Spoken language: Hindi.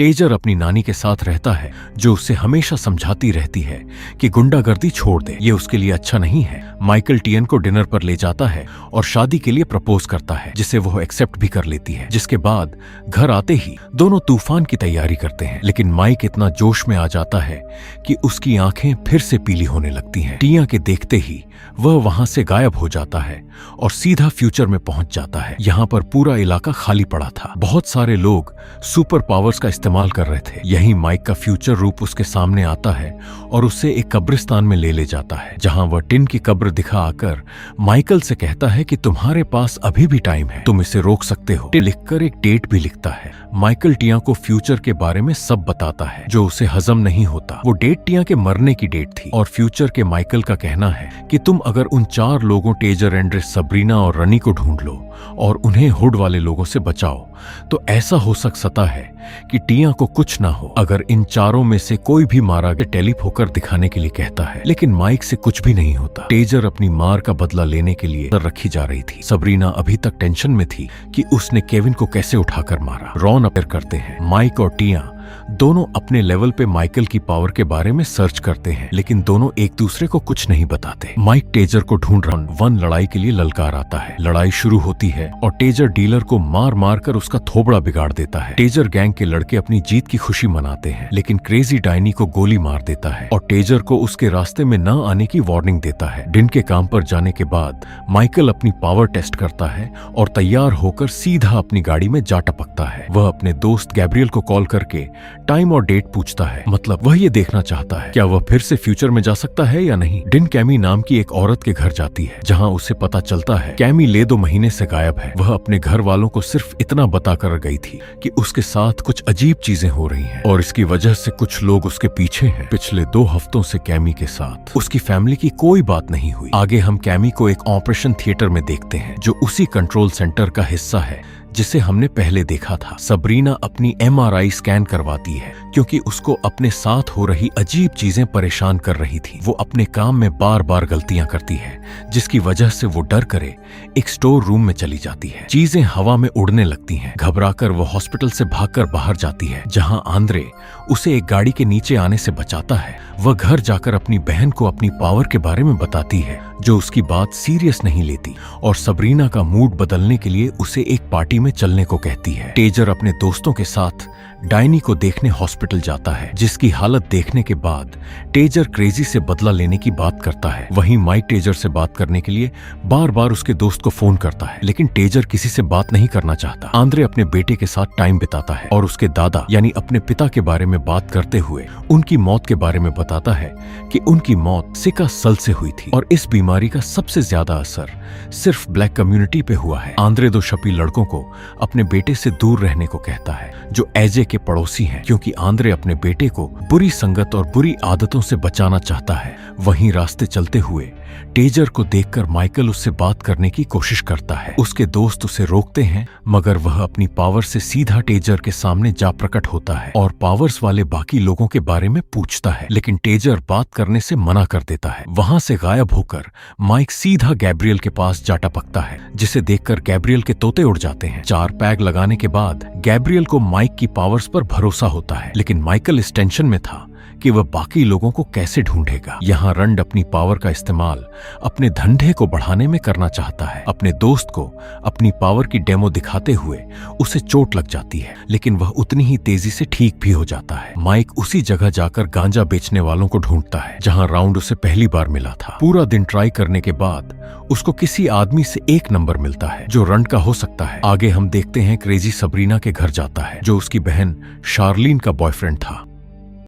टेजर अपनी नानी के साथ रहता है, जो उसे हमेशा समझाती रहती है कि गुंडागर्दी छोड़ दे, ये उसके लिए अच्छा नहीं है। माइकल टियन को डिनर पर ले जाता है और शादी के लिए प्रपोज करता है, जिसे वो एक्सेप्ट भी कर लेती है। जिसके बाद घर आते ही दोनों तूफान की तैयारी करते हैं, लेकिन माइक इतना जोश में आ जाता है कि उसकी आंखें फिर से पीली होने लगती हैं। टिया के देखते ही वह वहां से गायब हो जाता है और सीधा फ्यूचर में पहुंच जाता है। यहाँ पर पूरा इलाका खाली पड़ा था। बहुत सारे लोग सुपर पावर्स का इस्तेमाल कर रहे थे। यही माइक का फ्यूचर रूप उसके सामने आता है और उसे एक कब्रिस्तान में ले जाता है, जहां वह टिन की कब्र दिखा आकर माइकल से कहता है कि तुम्हारे पास अभी भी टाइम है, तुम इसे रोक सकते हो। टिन लिखकर एक डेट भी लिखता है। माइकल टिया को फ्यूचर के बारे में सब बताता है, जो उसे हजम नहीं होता। वो डेट टिया के मरने की डेट थी और फ्यूचर के माइकल का कहना है कि तुम अगर उन 4 लोगों टेजर, एंड्रेस, सब्रीना और रनी को ढूंढ लो और उन्हें हुड वाले लोगों से बचाओ, तो ऐसा हो सकता है कि टिया को कुछ ना हो। अगर इन 4 में से कोई भी मारा गया, टेलीप होकर दिखाने के लिए कहता है, लेकिन माइक से कुछ भी नहीं होता। टेजर अपनी मार का बदला लेने के लिए रखी जा रही थी। सब्रीना अभी तक टेंशन में थी कि उसने केविन को कैसे उठाकर मारा। रॉन अपेयर करते हैं। माइक और टिया दोनों अपने लेवल पे माइकल की पावर के बारे में सर्च करते हैं, लेकिन दोनों एक दूसरे को कुछ नहीं बताते। माइक टेजर को ढूंढ रहा वन लड़ाई के लिए ललकार आता है। लड़ाई शुरू होती है और टेजर डीलर को मार मार कर उसका थोबड़ा बिगाड़ देता है। टेजर गैंग के लड़के अपनी जीत की खुशी मनाते हैं, लेकिन क्रेजी डायनी को गोली मार देता है और टेजर को उसके रास्ते में न आने की वार्निंग देता है। डिन के काम पर जाने के बाद माइकल अपनी पावर टेस्ट करता है और तैयार होकर सीधा अपनी गाड़ी में जा टपकता है। वह अपने दोस्त गैब्रियल को कॉल करके टाइम और डेट पूछता है, मतलब वह ये देखना चाहता है क्या वह फिर से फ्यूचर में जा सकता है या नहीं। डिन कैमी नाम की एक औरत के घर जाती है, जहां उसे पता चलता है कैमी ले 2 महीने से गायब है। वह अपने घर वालों को सिर्फ इतना बताकर गई थी कि उसके साथ कुछ अजीब चीजें हो रही हैं और इसकी वजह से कुछ लोग उसके पीछे हैं। पिछले 2 हफ्तों से कैमी के साथ उसकी फैमिली की कोई बात नहीं हुई। आगे हम कैमी को एक ऑपरेशन थिएटर में देखते हैं, जो उसी कंट्रोल सेंटर का हिस्सा है जिसे हमने पहले देखा था। सब्रीना अपनी MRI स्कैन करवाती है, क्योंकि उसको अपने साथ हो रही अजीब चीजें परेशान कर रही थी। वो अपने काम में बार बार गलतियां करती है, जिसकी वजह से वो डर करे एक स्टोर रूम में चली जाती है। चीजें हवा में उड़ने लगती हैं। घबराकर वो हॉस्पिटल से भागकर बाहर जाती है, जहां आंद्रे उसे एक गाड़ी के नीचे आने से बचाता है। वह घर जाकर अपनी बहन को अपनी पावर के बारे में बताती है, जो उसकी बात सीरियस नहीं लेती और सब्रीना का मूड बदलने के लिए उसे एक पार्टी में चलने को कहती है। टेजर अपने दोस्तों के साथ डायनी को देखने हॉस्पिटल जाता है, जिसकी हालत देखने के बाद टेजर क्रेजी से बदला लेने की बात करता है। वहीं माइक टेजर से बात करने के लिए बार बार उसके दोस्त को फोन करता है, लेकिन टेजर किसी से बात नहीं करना चाहता। आंद्रे अपने बेटे के साथ टाइम बिताता है और उसके दादा यानी अपने पिता के बारे में बात करते हुए उनकी मौत के बारे में बताता है कि उनकी मौत सिका सल से हुई थी और इस बीमारी का सबसे ज्यादा असर सिर्फ ब्लैक कम्युनिटी पे हुआ है। आंद्रे 2 शपी लड़कों को अपने बेटे से दूर रहने को कहता है, जो एजे के पड़ोसी हैं, क्योंकि आंद्रे अपने बेटे को बुरी संगत और बुरी आदतों से बचाना चाहता है। वहीं रास्ते चलते हुए टेजर को देखकर माइकल उससे बात करने की कोशिश करता है। उसके दोस्त उसे रोकते हैं, मगर वह अपनी पावर से सीधा टेजर के सामने जा प्रकट होता है और पावर्स वाले बाकी लोगों के बारे में पूछता है, लेकिन टेजर बात करने से मना कर देता है। वहां से गायब होकर माइक सीधा गैब्रियल के पास जा टपकता है, जिसे देखकर गैब्रियल के तोते उड़ जाते हैं। 4 पैग लगाने के बाद गैब्रियल को माइक की पावर्स पर भरोसा होता है, लेकिन माइकल इस टेंशन में था कि वह बाकी लोगों को कैसे ढूंढेगा। यहाँ रंड अपनी पावर का इस्तेमाल अपने धंधे को बढ़ाने में करना चाहता है। अपने दोस्त को अपनी पावर की डेमो दिखाते हुए उसे चोट लग जाती है, लेकिन वह उतनी ही तेजी से ठीक भी हो जाता है। माइक उसी जगह जाकर गांजा बेचने वालों को ढूंढता है, जहाँ राउंड उसे पहली बार मिला था। पूरा दिन ट्राई करने के बाद उसको किसी आदमी से एक नंबर मिलता है, जो रंड का हो सकता है। आगे हम देखते हैं क्रेजी सब्रीना के घर जाता है, जो उसकी बहन शार्लीन का बॉयफ्रेंड था।